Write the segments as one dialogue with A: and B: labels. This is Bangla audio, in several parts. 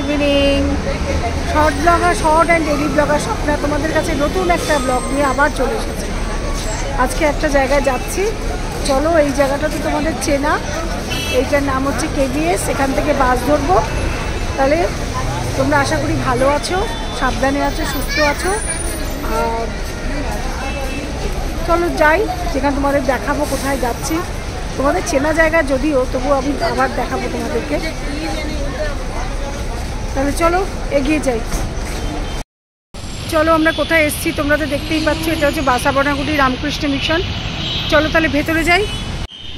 A: Evening. Short blogger, short and daily blogger Swapna তোমাদের কাছে নতুন একটা ব্লগ নিয়ে আবার চলে এসেছে। আজকে একটা জায়গায় যাচ্ছি, চলো। এই জায়গাটা তো তোমাদের চেনা, এইটার নাম হচ্ছে কেবিএস। এখান থেকে বাস ধরবো। তাহলে তোমরা আশা করি ভালো আছো, সাবধানে আছো, সুস্থ আছো। চলো যাই, যেখানে তোমাদের দেখাবো কোথায় যাচ্ছি। তোমাদের চেনা জায়গা যদিও, তবু আমি আবার দেখাবো তোমাদেরকে। তাহলে চলো এগিয়ে যাই। চলো আমরা কোথায় এসেছি তোমরা তো দেখতেই পাচ্ছ। এটা হচ্ছে বাসাবনাগুড়ি রামকৃষ্ণ মিশন। চলো তাহলে ভেতরে যাই।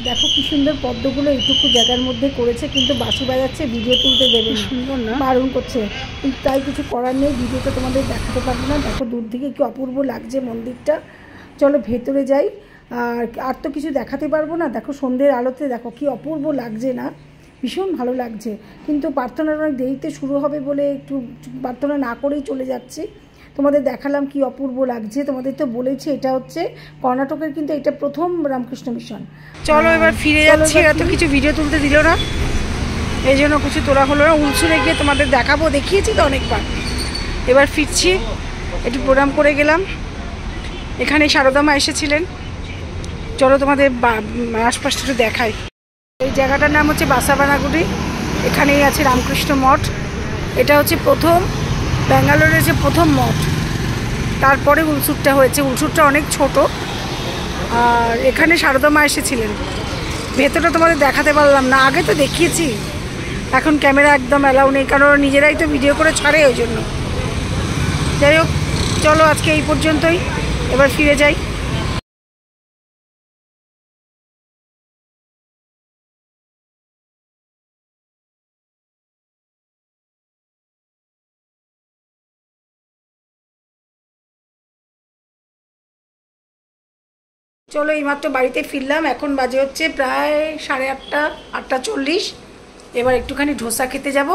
A: দেখো কি সুন্দর পদ্মগুলো এইটুকু জায়গার মধ্যে করেছে, কিন্তু বাঁশি বাজাচ্ছে, ভিডিও তুলতে দেবে সুন্দর না, বারণ করছে। কিন্তু তাই কিছু করার নেই, ভিডিওটা তোমাদের দেখাতে পারবো না। দেখো দূর থেকে কি অপূর্ব লাগছে মন্দিরটা। চলো ভেতরে যাই। আর তো কিছু দেখাতে পারবো না। দেখো সন্ধ্যের আলোতে দেখো কি অপূর্ব লাগছে না, ভীষণ ভালো লাগছে। কিন্তু প্রার্থনার অনেক দেরিতে শুরু হবে বলে একটু প্রার্থনা না করেই চলে যাচ্ছি। তোমাদের দেখালাম কি অপূর্ব লাগছে। তোমাদের তো বলেছি এটা হচ্ছে কর্ণাটকের, কিন্তু এটা প্রথম রামকৃষ্ণ মিশন। চলো এবার ফিরে যাচ্ছি। এত কিছু ভিডিও তুলতে দিল না, এই জন্য কিছু তোলা হলো না। উলসুরে গিয়ে তোমাদের দেখাবো, দেখিয়েছি তো অনেকবার। এবার ফিরছি, একটু প্রণাম করে গেলাম। এখানে সারদা মা এসেছিলেন। চলো তোমাদের আশপাশটা একটু দেখাই। এই জায়গাটার নাম হচ্ছে বাসাবানাগুড়ি। এখানেই আছে রামকৃষ্ণ মঠ। এটা হচ্ছে প্রথম ব্যাঙ্গালোরের যে প্রথম মঠ, তারপরে উলসুরটা হয়েছে। উলসুরটা অনেক ছোট। আর এখানে সারদা মা এসেছিলেন। ভেতরটা তোমাদের দেখাতে পারলাম না, আগে তো দেখিয়েছি। এখন ক্যামেরা একদম অ্যালাউ নেই, কারণ নিজেরাই তো ভিডিও করে ছাড়ে, ওই জন্য। যাই হোক, চলো আজকে এই পর্যন্তই, এবার ফিরে যাই। চলো এইমাত্র বাড়িতে ফিরলাম। এখন বাজে হচ্ছে প্রায় 8:30, 8:40। এবার একটুখানি ধোসা খেতে যাব।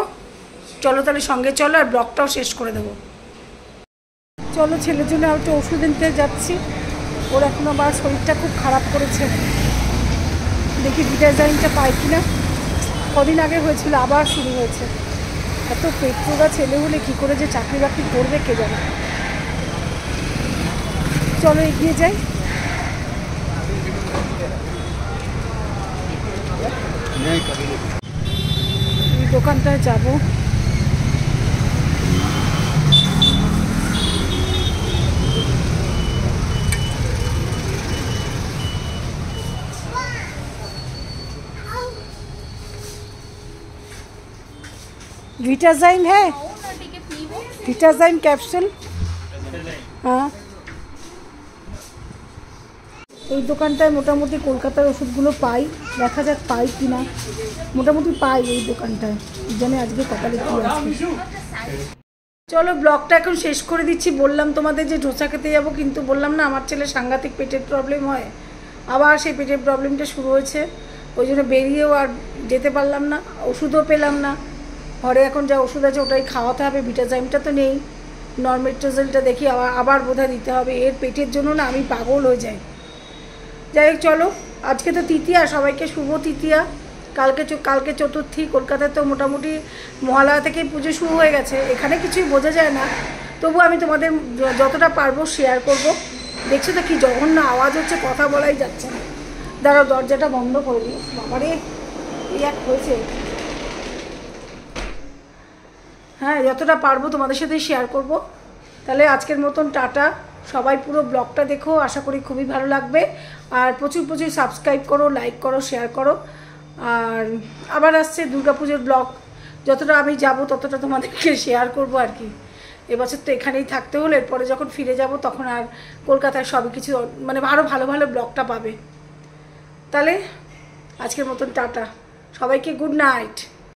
A: চলো তাহলে সঙ্গে চলো, আর ব্লগটাও শেষ করে দেবো। চলো ছেলের জন্য একটা ওষুধ নিতে যাচ্ছি। ওর এখন আবার শরীরটা খুব খারাপ করেছে। দেখি ভিটাজাইনটা পাই কিনা। কদিন আগে হয়েছিল, আবার শুরু হয়েছে। এত পেট পোড়া ছেলে হলে কী করে যে চাকরি বাকরি করবে কে জানে। চলো এগিয়ে যাই। এই দোকানটায় যাব। विटाजाइन है, विटाजाइन कैप्सूल। हाँ, এই দোকানটায় মোটামুটি কলকাতার ওষুধগুলো পাই। দেখা যাক পাই কি না। মোটামুটি পাই এই দোকানটায়, জানি আজকে কপালে কি আছে। চলো ব্লগটা এখন শেষ করে দিচ্ছি। বললাম তোমাদের যে ধোসা খেতে যাবো, কিন্তু বললাম না আমার ছেলে সাংঘাতিক পেটের প্রবলেম হয়। আবার সেই পেটের প্রবলেমটা শুরু হয়েছে, ওই জন্য বেরিয়েও আর যেতে পারলাম না। ওষুধও পেলাম না। ঘরে এখন যা ওষুধ আছে ওটাই খাওয়াতে হবে। ভিটাজাইমটা তো নেই, নরমেট্রোজেলটা দেখি আবার বোধহয় দিতে হবে। এর পেটের জন্য না আমি পাগল হয়ে যাই। যাই হোক চলো, আজকে তো তৃতীয়া, সবাইকে শুভ তৃতীয়া। কালকে চতুর্থী। কলকাতায় তো মোটামুটি মহালয়া থেকেই পুজো শুরু হয়ে গেছে। এখানে কিছুই বোঝা যায় না, তবু আমি তোমাদের যতটা পারবো শেয়ার করব। দেখছো তো কি জঘন্য আওয়াজ হচ্ছে, কথা বলাই যাচ্ছে না। দাঁড়াও দরজাটা বন্ধ করে দিই। বাবারে এই এক হয়েছে। হ্যাঁ, যতটা পারবো তোমাদের সাথে শেয়ার করব। তাহলে আজকের মতন টাটা। সবাই পুরো ব্লগটা দেখো, আশা করি খুবই ভালো লাগবে। আর প্রচুর প্রচুর সাবস্ক্রাইব করো, লাইক করো, শেয়ার করো। আর আবার আসছে দুর্গাপুজোর ব্লগ। যতটা আমি যাব ততটা তোমাদেরকে শেয়ার করব আর কি। এবছর তো এখানেই থাকতে হলো, এরপরে যখন ফিরে যাব তখন আর কলকাতায় সব কিছু মানে আরও ভালো ভালো ব্লগটা পাবে। তাহলে আজকের মতন টাটা, সবাইকে গুড নাইট।